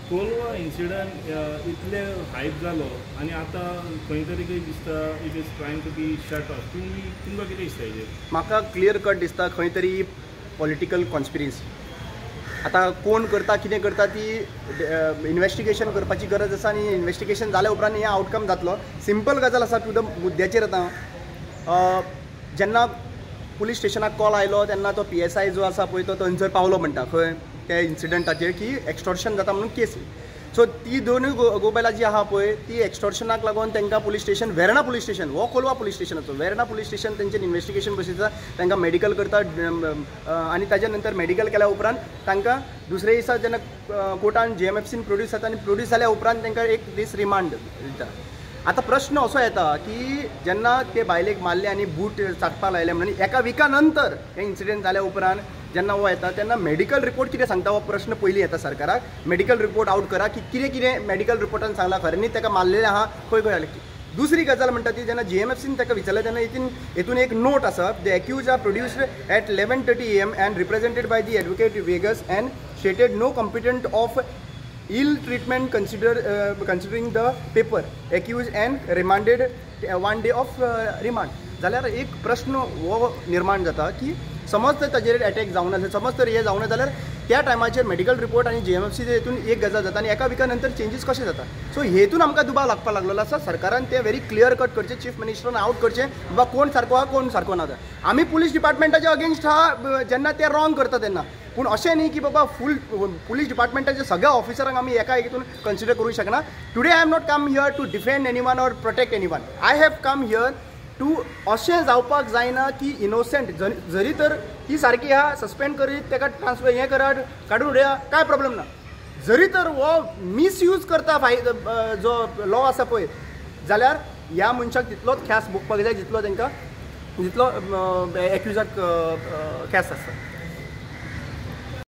Kolwa incident इतले hype जालो आनी आतां खंय तरी कितें दिसता it is trying to be shut off तुमकां कितें दिसता हेजेर? म्हाका क्लियर कट दिसता खंय तरी पॉलिटिकल कॉन्स्पिरसी. आतां कोण करता कितें करता ती इन्वेस्टिगेशन करपाची गरज आसा आनी इन्वेस्टिगेशन जाल्या उपरांत हें आउटकम जातलो. सिंपल गजाल आसा टू द मुद्द्याचेर. आतां जेन्ना पुलीस स्टेशनाक कॉल आयलो तेन्ना तो PSI जो आसा पळय तो थंयसर पावलो म्हणटा खंय त्या इन्सिडंटाचेर की एक्स्टॉर्शन जाता म्हणून केस. सो ती दोनूय गोबायलां जी आहा पळय ती एक्स्टॉर्शनाक लागून तांकां police station Verna police station हो कोलवा पुलीस स्टेशनाचो वेर्णा पुलीस स्टेशन तेंचेर इन्वेस्टिगेशन बसयता. तांकां मेडिकल करता आनी ताज्या नंतर मेडिकल केल्या उपरांत तांकां दुसरे दिसा जेन्ना कोर्टान JMFCन प्रोड्यूस जाता आनी प्रोड्यूस जाल्या उपरांत तांकां 1 दीस रिमांड दिता. आतां प्रश्न असो येता की जेन्ना ते बायलेक मारले आनी बूट चाटपाक लायले म्हणून एका विका नंतर हे इन्सिडेंट जाल्या उपरांत जेन्ना हो येता तेन्ना मेडिकल रिपोर्ट कितें सांगता हो प्रश्न पयलीं येता सरकाराक. मेडिकल रिपोर्ट आउट करा की कितें कितें मेडिकल रिपोर्टान सांगलां खऱ्यांनी ताका मारलेलें आहा खंय खंय जालें. दुसरी गजाल म्हणटा ती जेन्ना JMFCन ताका विचारलें तेन्ना हितून एक नोट आसा. The accused are produced at 11:30 AM and represented by the advocate Vegas and stated no complaint of ill treatment considering the paper accused and remanded 1 day of remand. जाल्यार एक प्रश्न हो निर्माण जाता की समज तर ताजेर अटॅक जावना समज तर हे जावना जाल्यार त्या टायमाचेर मेडिकल रिपोर्ट आनी JMFC हेतून एक गजाल जाता आनी एका विका नंतर चेंजीस कशें जाता. सो हेतून आमकां दुबाव लागपाक लागलेलो आसा. सरकारान तें व्हेरी क्लियर कट करचें. चीफ मिनिस्टरान आउट करचें बाबा कोण सारको आहा कोण सारको ना. आमी पुलीस डिपार्टमेंटाच्या अगेन्स्ट आहा जेन्ना ते रॉंग करता तेन्ना. पूण अशें न्ही की बाबा फूल पुलीस डिपार्टमेंटाच्या सगळ्या ऑफिसरांक आमी एका हितून कन्सिडर करूंक शकना. Today I am not come here to defend anyone or protect anyone. I have come here to अशें जावपाक जायना की इनोसेंट जरी तर ती सारकी आहा सस्पेंड करीत ताका ट्रान्सफर हें करात काडून उडया काय प्रॉब्लेम ना. जरी तर हो मिसयूज करता जो लॉ आसा पळय जाल्यार ह्या मनशाक तितलोच ख्यास भोगपाक जाय जितलो तांकां जितलो एक्युजाक ख्यास आसता.